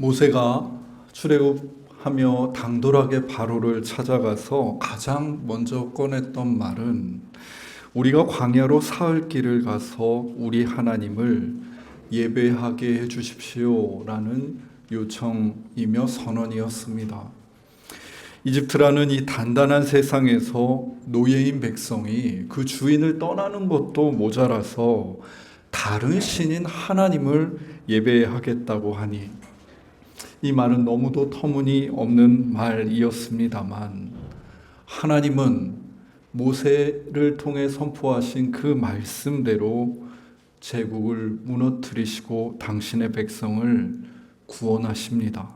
모세가 출애굽하며 당돌하게 바로를 찾아가서 가장 먼저 꺼냈던 말은 우리가 광야로 사흘 길을 가서 우리 하나님을 예배하게 해 주십시오라는 요청이며 선언이었습니다. 이집트라는 이 단단한 세상에서 노예인 백성이 그 주인을 떠나는 것도 모자라서 다른 신인 하나님을 예배하겠다고 하니 이 말은 너무도 터무니없는 말이었습니다만 하나님은 모세를 통해 선포하신 그 말씀대로 제국을 무너뜨리시고 당신의 백성을 구원하십니다.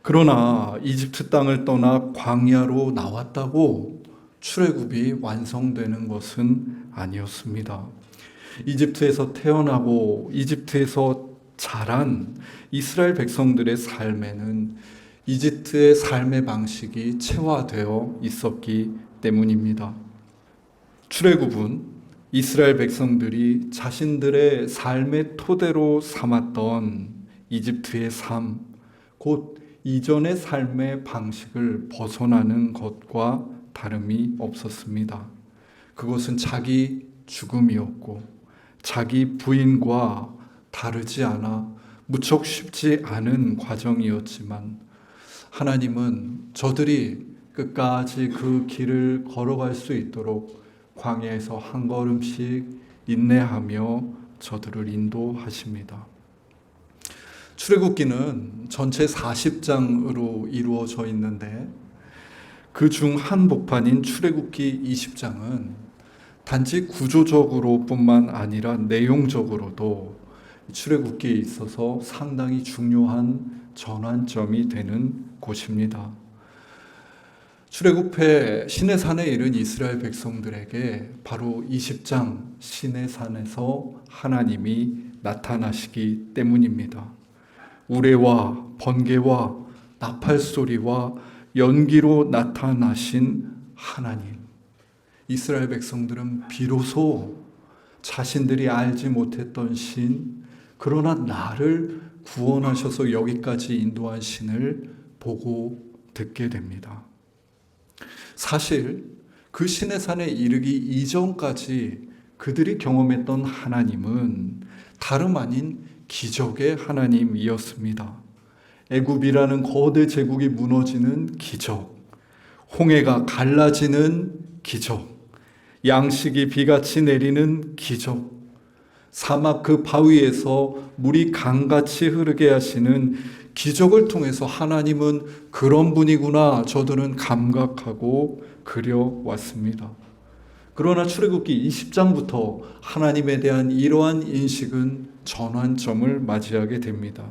그러나 이집트 땅을 떠나 광야로 나왔다고 출애굽이 완성되는 것은 아니었습니다. 이집트에서 태어나고 이집트에서 자란 이스라엘 백성들의 삶에는 이집트의 삶의 방식이 체화되어 있었기 때문입니다. 출애굽은 이스라엘 백성들이 자신들의 삶의 토대로 삼았던 이집트의 삶, 곧 이전의 삶의 방식을 벗어나는 것과 다름이 없었습니다. 그것은 자기 죽음이었고 자기 부인과 다르지 않아 무척 쉽지 않은 과정이었지만 하나님은 저들이 끝까지 그 길을 걸어갈 수 있도록 광야에서 한 걸음씩 인내하며 저들을 인도하십니다. 출애굽기는 전체 40장으로 이루어져 있는데 그 중 한 복판인 출애굽기 20장은 단지 구조적으로 뿐만 아니라 내용적으로도 출애굽기에 있어서 상당히 중요한 전환점이 되는 곳입니다. 출애굽해 시내산에 이른 이스라엘 백성들에게 바로 20장 시내산에서 하나님이 나타나시기 때문입니다. 우레와 번개와 나팔소리와 연기로 나타나신 하나님. 이스라엘 백성들은 비로소 자신들이 알지 못했던 신, 그러나 나를 구원하셔서 여기까지 인도한 신을 보고 듣게 됩니다. 사실 그 시내산에 이르기 이전까지 그들이 경험했던 하나님은 다름 아닌 기적의 하나님이었습니다. 애굽이라는 거대 제국이 무너지는 기적, 홍해가 갈라지는 기적, 양식이 비같이 내리는 기적, 사막 그 바위에서 물이 강같이 흐르게 하시는 기적을 통해서 하나님은 그런 분이구나 저들은 감각하고 그려왔습니다. 그러나 출애굽기 20장부터 하나님에 대한 이러한 인식은 전환점을 맞이하게 됩니다.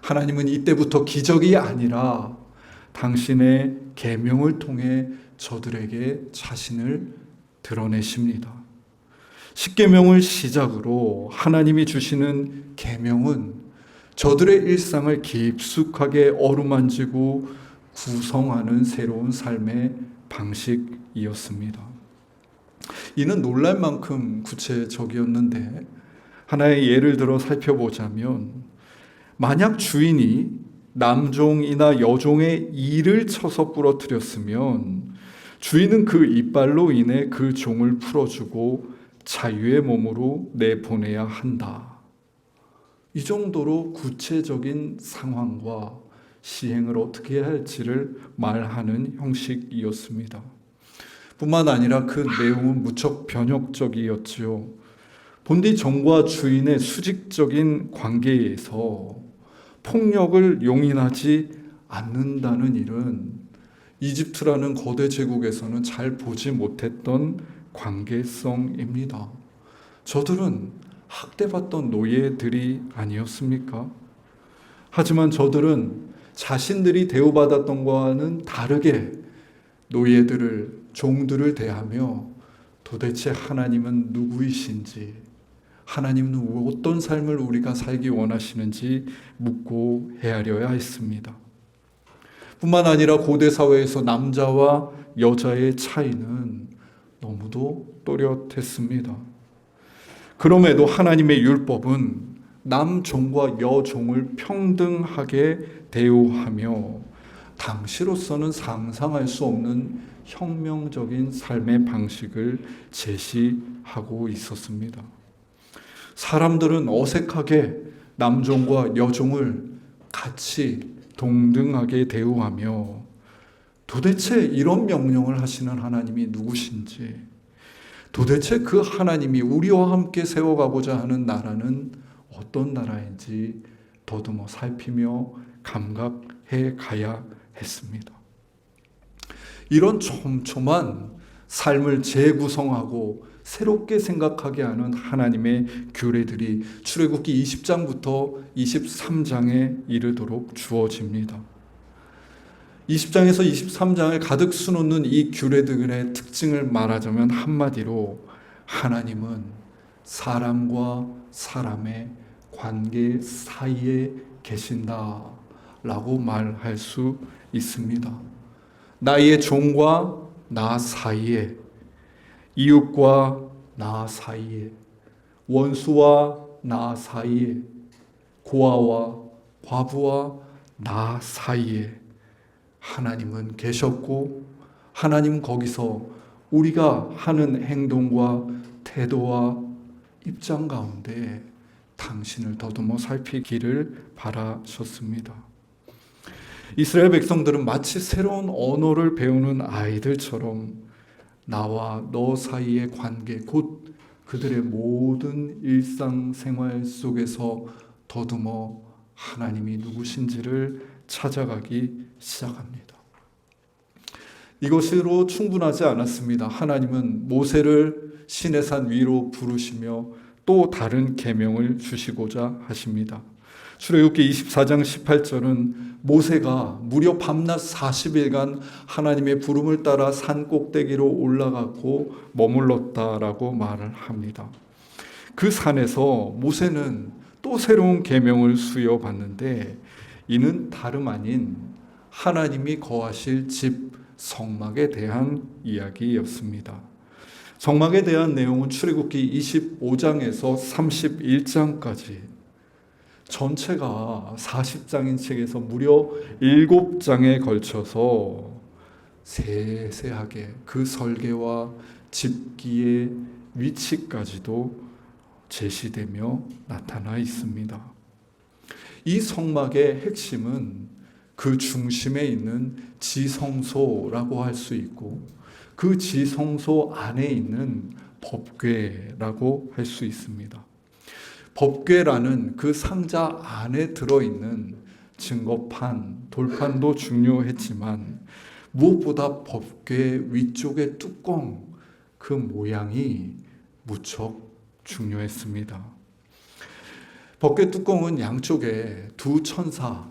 하나님은 이때부터 기적이 아니라 당신의 계명을 통해 저들에게 자신을 드러내십니다. 십계명을 시작으로 하나님이 주시는 계명은 저들의 일상을 깊숙하게 어루만지고 구성하는 새로운 삶의 방식이었습니다. 이는 놀랄 만큼 구체적이었는데 하나의 예를 들어 살펴보자면 만약 주인이 남종이나 여종의 이를 쳐서 부러뜨렸으면 주인은 그 이빨로 인해 그 종을 풀어주고 자유의 몸으로 내보내야 한다. 이 정도로 구체적인 상황과 시행을 어떻게 해야 할지를 말하는 형식이었습니다. 뿐만 아니라 그 내용은 무척 변혁적이었지요. 본디 종과 주인의 수직적인 관계에서 폭력을 용인하지 않는다는 일은 이집트라는 거대 제국에서는 잘 보지 못했던 관계성입니다. 저들은 학대받던 노예들이 아니었습니까? 하지만 저들은 자신들이 대우받았던 것과는 다르게 노예들을, 종들을 대하며 도대체 하나님은 누구이신지, 하나님은 어떤 삶을 우리가 살기 원하시는지 묻고 헤아려야 했습니다. 뿐만 아니라 고대 사회에서 남자와 여자의 차이는 너무도 또렷했습니다. 그럼에도 하나님의 율법은 남종과 여종을 평등하게 대우하며 당시로서는 상상할 수 없는 혁명적인 삶의 방식을 제시하고 있었습니다. 사람들은 어색하게 남종과 여종을 같이 동등하게 대우하며 도대체 이런 명령을 하시는 하나님이 누구신지, 도대체 그 하나님이 우리와 함께 세워가고자 하는 나라는 어떤 나라인지 더듬어 살피며 감각해 가야 했습니다. 이런 촘촘한 삶을 재구성하고 새롭게 생각하게 하는 하나님의 규례들이 출애굽기 20장부터 23장에 이르도록 주어집니다. 20장에서 23장을 가득 수놓는 이 규례들의 특징을 말하자면 한마디로 하나님은 사람과 사람의 관계 사이에 계신다라고 말할 수 있습니다. 나의 종과 나 사이에, 이웃과 나 사이에, 원수와 나 사이에, 고아와 과부와 나 사이에 하나님은 계셨고, 하나님 거기서 우리가 하는 행동과 태도와 입장 가운데 당신을 더듬어 살피기를 바라셨습니다. 이스라엘 백성들은 마치 새로운 언어를 배우는 아이들처럼 나와 너 사이의 관계, 곧 그들의 모든 일상생활 속에서 더듬어 하나님이 누구신지를 찾아가기 시작합니다. 이것으로 충분하지 않았습니다. 하나님은 모세를 시내산 위로 부르시며 또 다른 계명을 주시고자 하십니다. 출애굽기 24장 18절은 모세가 무려 밤낮 40일간 하나님의 부름을 따라 산 꼭대기로 올라갔고 머물렀다라고 말을 합니다. 그 산에서 모세는 또 새로운 계명을 수여받는데 이는 다름 아닌 하나님이 거하실 집 성막에 대한 이야기였습니다. 성막에 대한 내용은 출애굽기 25장에서 31장까지 전체가 40장인 책에서 무려 7장에 걸쳐서 세세하게 그 설계와 집기의 위치까지도 제시되며 나타나 있습니다. 이 성막의 핵심은 그 중심에 있는 지성소라고 할 수 있고 그 지성소 안에 있는 법궤라고 할 수 있습니다. 법궤라는 그 상자 안에 들어있는 증거판, 돌판도 중요했지만 무엇보다 법궤 위쪽의 뚜껑, 그 모양이 무척 중요했습니다. 법궤 뚜껑은 양쪽에 두 천사,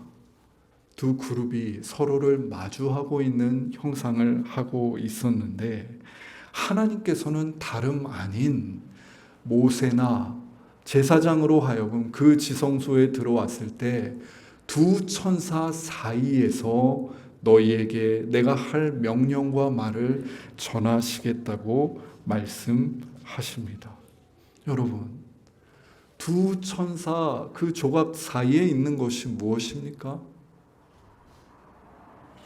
두 그룹이 서로를 마주하고 있는 형상을 하고 있었는데 하나님께서는 다름 아닌 모세나 제사장으로 하여금 그 지성소에 들어왔을 때 두 천사 사이에서 너희에게 내가 할 명령과 말을 전하시겠다고 말씀하십니다. 여러분, 두 천사 그 조각 사이에 있는 것이 무엇입니까?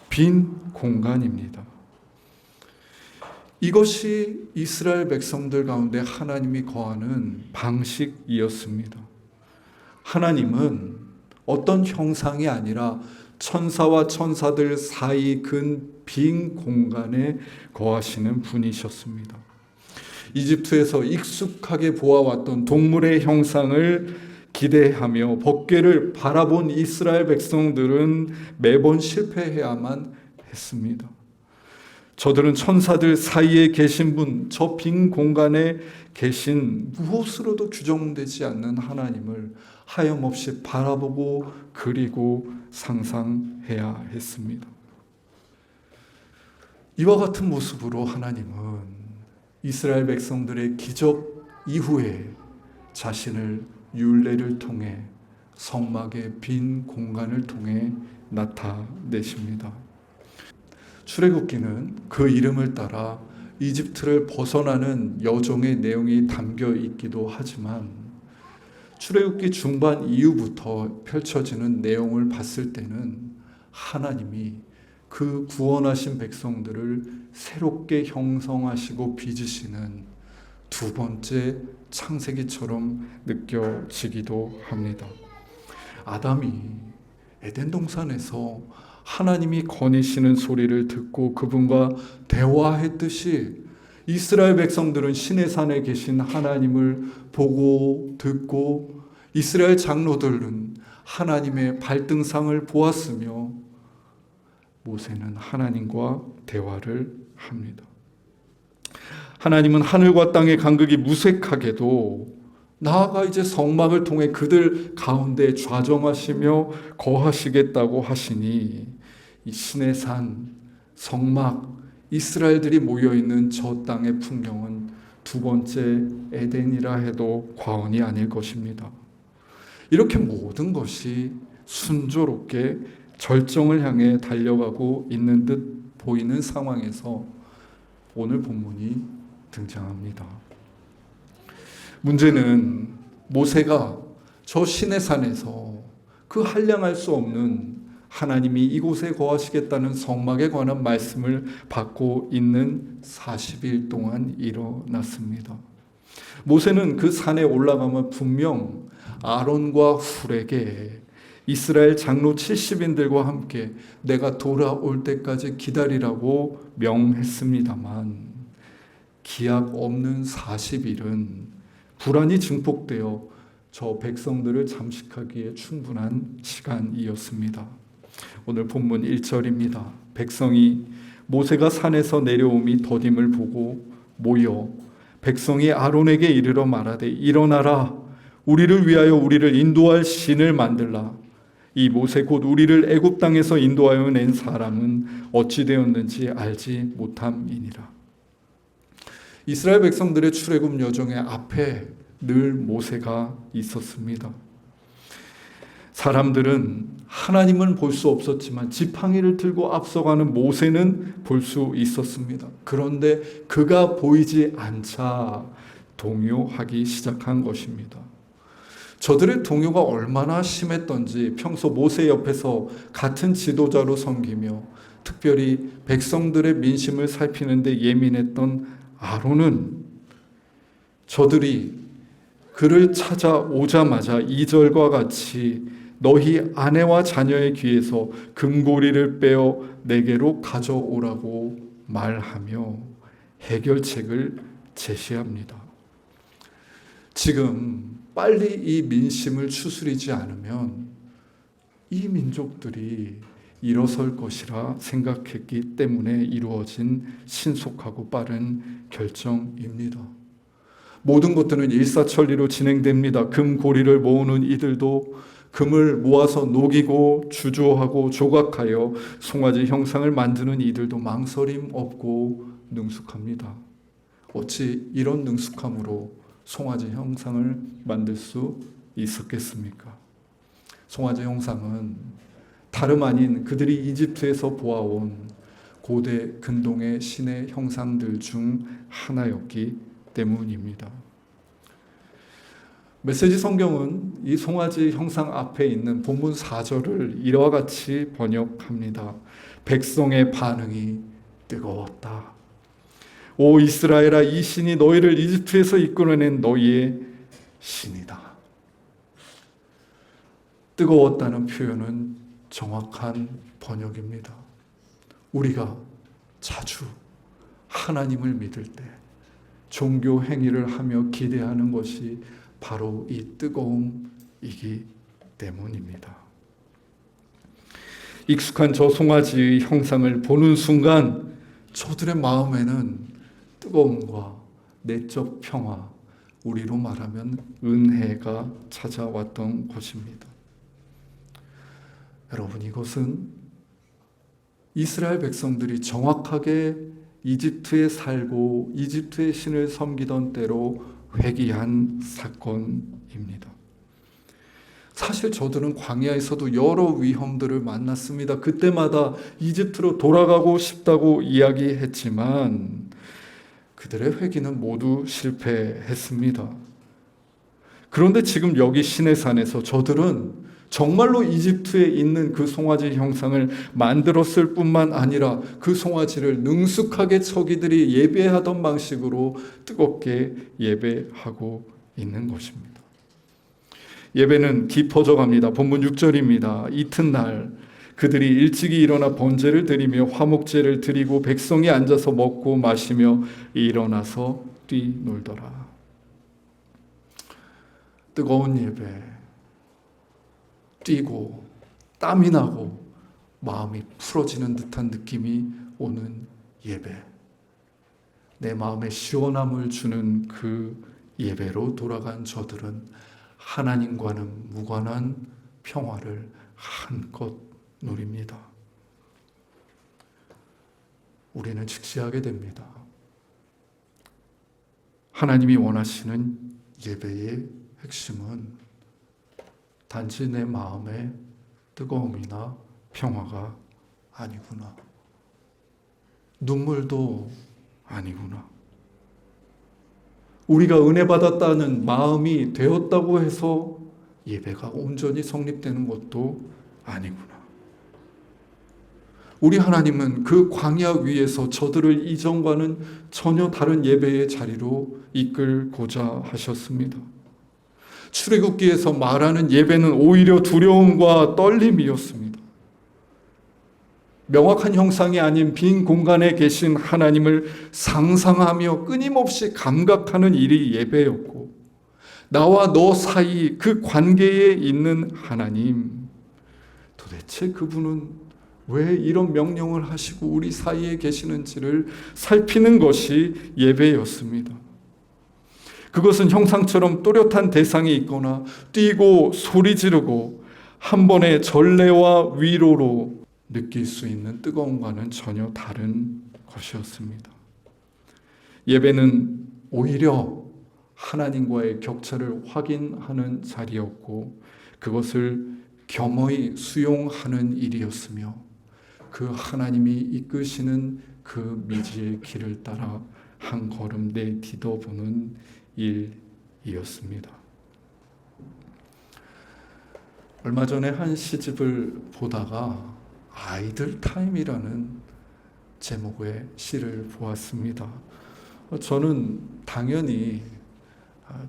빈 공간입니다. 이것이 이스라엘 백성들 가운데 하나님이 거하는 방식이었습니다. 하나님은 어떤 형상이 아니라 천사와 천사들 사이 근 빈 공간에 거하시는 분이셨습니다. 이집트에서 익숙하게 보아왔던 동물의 형상을 기대하며 법궤를 바라본 이스라엘 백성들은 매번 실패해야만 했습니다. 저들은 천사들 사이에 계신 분, 저 빈 공간에 계신 무엇으로도 규정되지 않는 하나님을 하염없이 바라보고 그리고 상상해야 했습니다. 이와 같은 모습으로 하나님은 이스라엘 백성들의 기적 이후에 자신을 율례를 통해 성막의 빈 공간을 통해 나타내십니다. 출애굽기는 그 이름을 따라 이집트를 벗어나는 여정의 내용이 담겨 있기도 하지만 출애굽기 중반 이후부터 펼쳐지는 내용을 봤을 때는 하나님이 그 구원하신 백성들을 새롭게 형성하시고 빚으시는 두 번째 창세기처럼 느껴지기도 합니다. 아담이 에덴 동산에서 하나님이 거니시는 소리를 듣고 그분과 대화했듯이 이스라엘 백성들은 시내산에 계신 하나님을 보고 듣고 이스라엘 장로들은 하나님의 발등상을 보았으며 모세는 하나님과 대화를 합니다. 하나님은 하늘과 땅의 간극이 무색하게도 나아가 이제 성막을 통해 그들 가운데 좌정하시며 거하시겠다고 하시니 이 시내산, 성막, 이스라엘들이 모여있는 저 땅의 풍경은 두 번째 에덴이라 해도 과언이 아닐 것입니다. 이렇게 모든 것이 순조롭게 절정을 향해 달려가고 있는 듯 보이는 상황에서 오늘 본문이 등장합니다. 문제는 모세가 저 시내산에서 그 한량할 수 없는 하나님이 이곳에 거하시겠다는 성막에 관한 말씀을 받고 있는 40일 동안 일어났습니다. 모세는 그 산에 올라가면 분명 아론과 훌에게 이스라엘 장로 70인들과 함께 내가 돌아올 때까지 기다리라고 명했습니다만 기약 없는 40일은 불안이 증폭되어 저 백성들을 잠식하기에 충분한 시간이었습니다. 오늘 본문 1절입니다. 백성이 모세가 산에서 내려옴이 더딤을 보고 모여 백성이 아론에게 이르러 말하되 일어나라 우리를 위하여 우리를 인도할 신을 만들라. 이 모세 곧 우리를 애굽 땅에서 인도하여 낸 사람은 어찌 되었는지 알지 못함이니라. 이스라엘 백성들의 출애굽 여정의 앞에 늘 모세가 있었습니다. 사람들은 하나님은 볼 수 없었지만 지팡이를 들고 앞서가는 모세는 볼 수 있었습니다. 그런데 그가 보이지 않자 동요하기 시작한 것입니다. 저들의 동요가 얼마나 심했던지 평소 모세 옆에서 같은 지도자로 섬기며 특별히 백성들의 민심을 살피는 데 예민했던 아론은 저들이 그를 찾아오자마자 2절과 같이 너희 아내와 자녀의 귀에서 금고리를 빼어 내게로 가져오라고 말하며 해결책을 제시합니다. 지금 빨리 이 민심을 추스리지 않으면 이 민족들이 일어설 것이라 생각했기 때문에 이루어진 신속하고 빠른 결정입니다. 모든 것들은 일사천리로 진행됩니다. 금고리를 모으는 이들도 금을 모아서 녹이고 주조하고 조각하여 송아지 형상을 만드는 이들도 망설임 없고 능숙합니다. 어찌 이런 능숙함으로 송아지 형상을 만들 수 있었겠습니까? 송아지 형상은 다름 아닌 그들이 이집트에서 보아온 고대 근동의 신의 형상들 중 하나였기 때문입니다. 메시지 성경은 이 송아지 형상 앞에 있는 본문 4절을 이와 같이 번역합니다. 백성의 반응이 뜨거웠다. 오 이스라엘아, 이 신이 너희를 이집트에서 이끌어낸 너희의 신이다. 뜨거웠다는 표현은 정확한 번역입니다. 우리가 자주 하나님을 믿을 때 종교 행위를 하며 기대하는 것이 바로 이 뜨거움이기 때문입니다. 익숙한 저 송아지의 형상을 보는 순간 저들의 마음에는 뜨거움과 내적 평화, 우리로 말하면 은혜가 찾아왔던 것입니다. 여러분, 이것은 이스라엘 백성들이 정확하게 이집트에 살고 이집트의 신을 섬기던 때로 회귀한 사건입니다. 사실 저들은 광야에서도 여러 위험들을 만났습니다. 그때마다 이집트로 돌아가고 싶다고 이야기했지만 그들의 회귀는 모두 실패했습니다. 그런데 지금 여기 시내산에서 저들은 정말로 이집트에 있는 그 송아지 형상을 만들었을 뿐만 아니라 그 송아지를 능숙하게 저기들이 예배하던 방식으로 뜨겁게 예배하고 있는 것입니다. 예배는 깊어져 갑니다. 본문 6절입니다. 이튿날 그들이 일찍이 일어나 번제를 드리며 화목제를 드리고 백성이 앉아서 먹고 마시며 일어나서 뛰놀더라. 뜨거운 예배, 뛰고 땀이 나고 마음이 풀어지는 듯한 느낌이 오는 예배, 내 마음에 시원함을 주는 그 예배로 돌아간 저들은 하나님과는 무관한 평화를 한껏 누립니다. 우리는 직시하게 됩니다. 하나님이 원하시는 예배의 핵심은 단지 내 마음의 뜨거움이나 평화가 아니구나. 눈물도 아니구나. 우리가 은혜 받았다는 마음이 되었다고 해서 예배가 온전히 성립되는 것도 아니구나. 우리 하나님은 그 광야 위에서 저들을 이전과는 전혀 다른 예배의 자리로 이끌고자 하셨습니다. 출애굽기에서 말하는 예배는 오히려 두려움과 떨림이었습니다. 명확한 형상이 아닌 빈 공간에 계신 하나님을 상상하며 끊임없이 감각하는 일이 예배였고, 나와 너 사이 그 관계에 있는 하나님, 도대체 그분은 왜 이런 명령을 하시고 우리 사이에 계시는지를 살피는 것이 예배였습니다. 그것은 형상처럼 또렷한 대상이 있거나 뛰고 소리 지르고 한 번의 전례와 위로로 느낄 수 있는 뜨거움과는 전혀 다른 것이었습니다. 예배는 오히려 하나님과의 격차를 확인하는 자리였고, 그것을 겸허히 수용하는 일이었으며, 그 하나님이 이끄시는 그 미지의 길을 따라 한 걸음 내딛어보는 일이었습니다. 얼마 전에 한 시집을 보다가 아이들 타임이라는 제목의 시를 보았습니다. 저는 당연히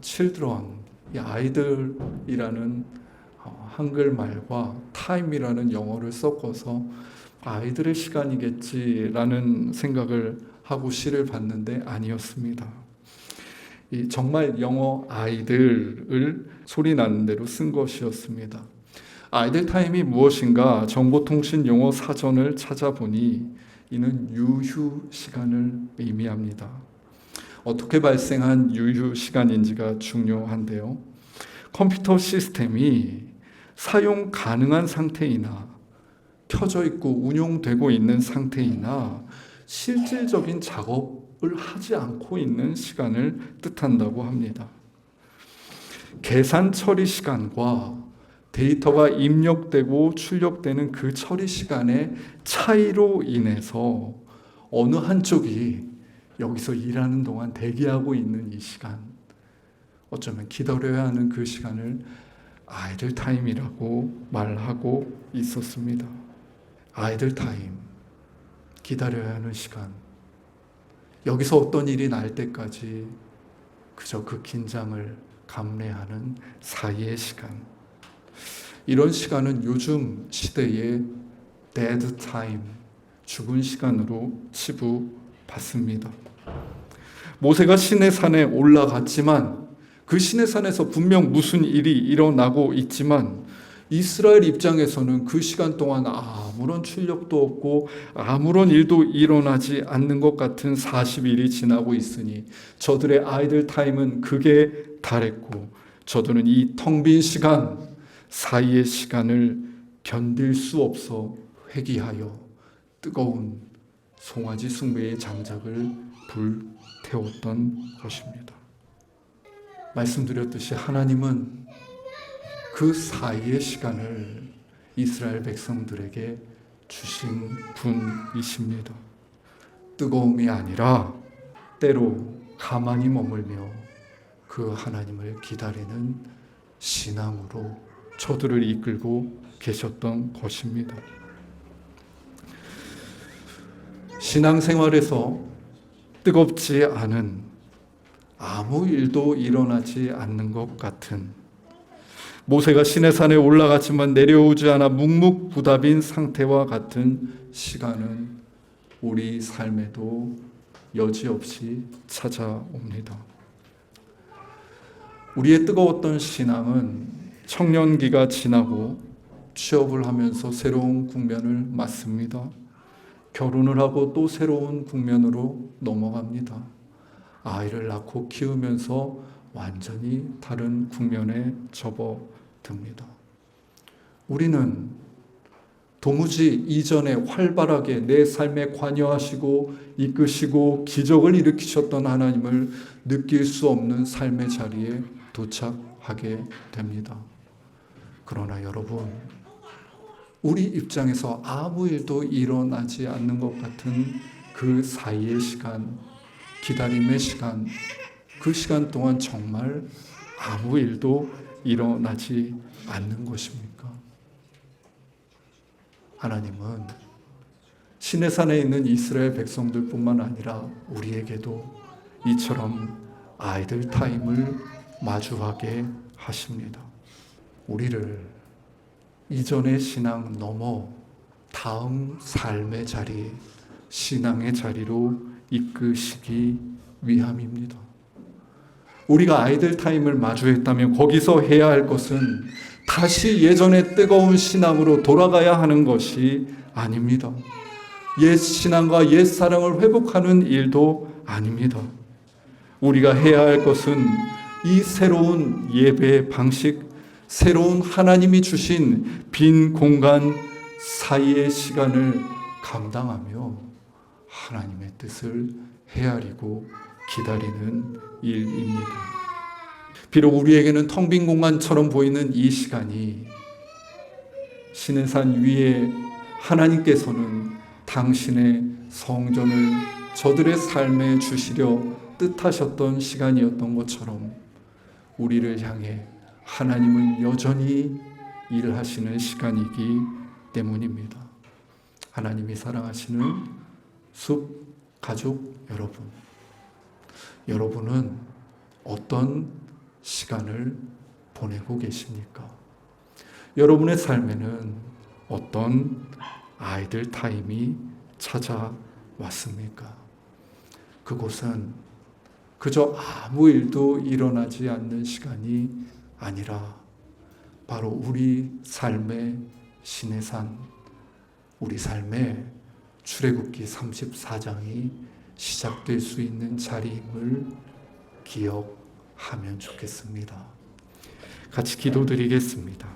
children, 이 아이들이라는 한글말과 타임이라는 영어를 섞어서 아이들의 시간이겠지라는 생각을 하고 시를 봤는데 아니었습니다. 정말 영어 아이들을 소리 나는 대로 쓴 것이었습니다. 아이들 타임이 무엇인가 정보통신 용어 사전을 찾아보니 이는 유휴 시간을 의미합니다. 어떻게 발생한 유휴 시간인지가 중요한데요. 컴퓨터 시스템이 사용 가능한 상태이나 켜져 있고 운용되고 있는 상태이나 실질적인 작업을 하지 않고 있는 시간을 뜻한다고 합니다. 계산 처리 시간과 데이터가 입력되고 출력되는 그 처리 시간의 차이로 인해서 어느 한쪽이 여기서 일하는 동안 대기하고 있는 이 시간, 어쩌면 기다려야 하는 그 시간을 아이들 타임이라고 말하고 있었습니다. 아이들 타임, 기다려야 하는 시간, 여기서 어떤 일이 날 때까지 그저 그 긴장을 감내하는 사이의 시간, 이런 시간은 요즘 시대의 dead time, 죽은 시간으로 치부받습니다. 모세가 시내산에 올라갔지만 그 시내산에서 분명 무슨 일이 일어나고 있지만 이스라엘 입장에서는 그 시간 동안 아무런 출력도 없고 아무런 일도 일어나지 않는 것 같은 40일이 지나고 있으니 저들의 아이들 타임은 극에 달했고, 저들은 이 텅 빈 시간 사이의 시간을 견딜 수 없어 회귀하여 뜨거운 송아지 숭배의 장작을 불태웠던 것입니다. 말씀드렸듯이 하나님은 그 사이의 시간을 이스라엘 백성들에게 주신 분이십니다. 뜨거움이 아니라 때로 가만히 머물며 그 하나님을 기다리는 신앙으로 저들을 이끌고 계셨던 것입니다. 신앙생활에서 뜨겁지 않은, 아무 일도 일어나지 않는 것 같은, 모세가 시내산에 올라갔지만 내려오지 않아 묵묵부답인 상태와 같은 시간은 우리 삶에도 여지없이 찾아옵니다. 우리의 뜨거웠던 신앙은 청년기가 지나고 취업을 하면서 새로운 국면을 맞습니다. 결혼을 하고 또 새로운 국면으로 넘어갑니다. 아이를 낳고 키우면서 완전히 다른 국면에 접어듭니다. 우리는 도무지 이전에 활발하게 내 삶에 관여하시고 이끄시고 기적을 일으키셨던 하나님을 느낄 수 없는 삶의 자리에 도착하게 됩니다. 그러나 여러분, 우리 입장에서 아무 일도 일어나지 않는 것 같은 그 사이의 시간, 기다림의 시간, 그 시간 동안 정말 아무 일도 일어나지 않는 것입니까? 하나님은 시내산에 있는 이스라엘 백성들뿐만 아니라 우리에게도 이처럼 아이들 타임을 마주하게 하십니다. 우리를 이전의 신앙 넘어 다음 삶의 자리, 신앙의 자리로 이끄시기 위함입니다. 우리가 아이들 타임을 마주했다면 거기서 해야 할 것은 다시 예전의 뜨거운 신앙으로 돌아가야 하는 것이 아닙니다. 옛 신앙과 옛 사랑을 회복하는 일도 아닙니다. 우리가 해야 할 것은 이 새로운 예배 방식, 새로운 하나님이 주신 빈 공간 사이의 시간을 감당하며 하나님의 뜻을 헤아리고 기다리는 일입니다. 비록 우리에게는 텅 빈 공간처럼 보이는 이 시간이 시내산 위에 하나님께서는 당신의 성전을 저들의 삶에 주시려 뜻하셨던 시간이었던 것처럼 우리를 향해 하나님은 여전히 일하시는 시간이기 때문입니다. 하나님이 사랑하시는 숲 가족 여러분, 여러분은 어떤 시간을 보내고 계십니까? 여러분의 삶에는 어떤 아이들 타임이 찾아왔습니까? 그곳은 그저 아무 일도 일어나지 않는 시간이 아니라 바로 우리 삶의 시내산, 우리 삶의 출애굽기 34장이 시작될 수 있는 자리임을 기억하면 좋겠습니다. 같이 기도드리겠습니다.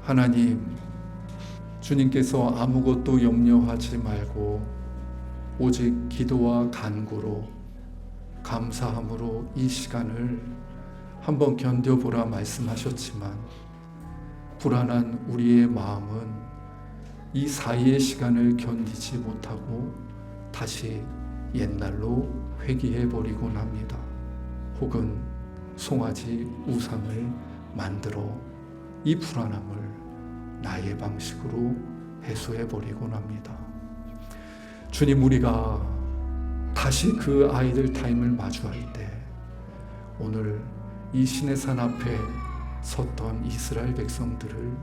하나님, 주님께서 아무것도 염려하지 말고 오직 기도와 간구로 감사함으로 이 시간을 한번 견뎌보라 말씀하셨지만 불안한 우리의 마음은 이 사이의 시간을 견디지 못하고 다시 옛날로 회귀해버리곤 합니다. 혹은 송아지 우상을 만들어 이 불안함을 나의 방식으로 해소해버리곤 합니다. 주님, 우리가 다시 그 아이들 타임을 마주할 때 오늘 이 시내산 앞에 섰던 이스라엘 백성들을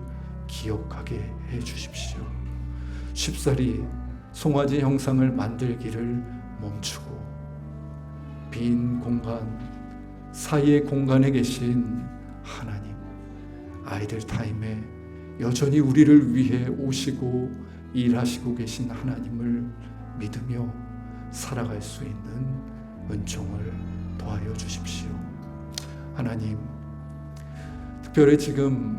기억하게 해주십시오. 쉽사리 송아지 형상을 만들기를 멈추고 빈 공간, 사이의 공간에 계신 하나님, 아이들 타임에 여전히 우리를 위해 오시고 일하시고 계신 하나님을 믿으며 살아갈 수 있는 은총을 더하여 주십시오. 하나님, 특별히 지금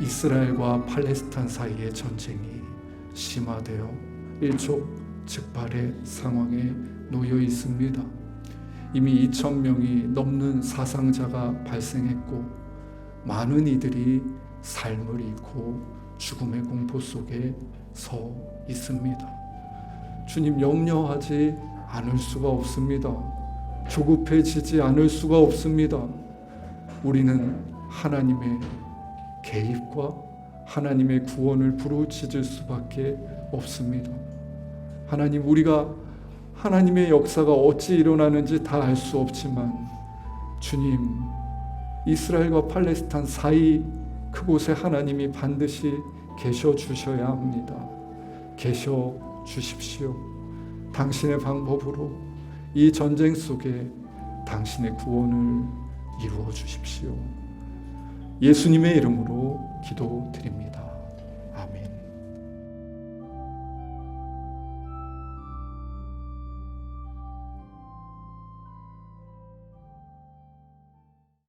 이스라엘과 팔레스타인 사이의 전쟁이 심화되어 일촉즉발의 상황에 놓여 있습니다. 이미 2,000명이 넘는 사상자가 발생했고 많은 이들이 삶을 잃고 죽음의 공포 속에 서 있습니다. 주님, 염려하지 않을 수가 없습니다. 조급해지지 않을 수가 없습니다. 우리는 하나님의 개입과 하나님의 구원을 부르짖을 수밖에 없습니다. 하나님, 우리가 하나님의 역사가 어찌 일어나는지 다 알 수 없지만 주님, 이스라엘과 팔레스타인 사이 그곳에 하나님이 반드시 계셔 주셔야 합니다. 계셔 주십시오. 당신의 방법으로 이 전쟁 속에 당신의 구원을 이루어 주십시오. 예수님의 이름으로 기도드립니다.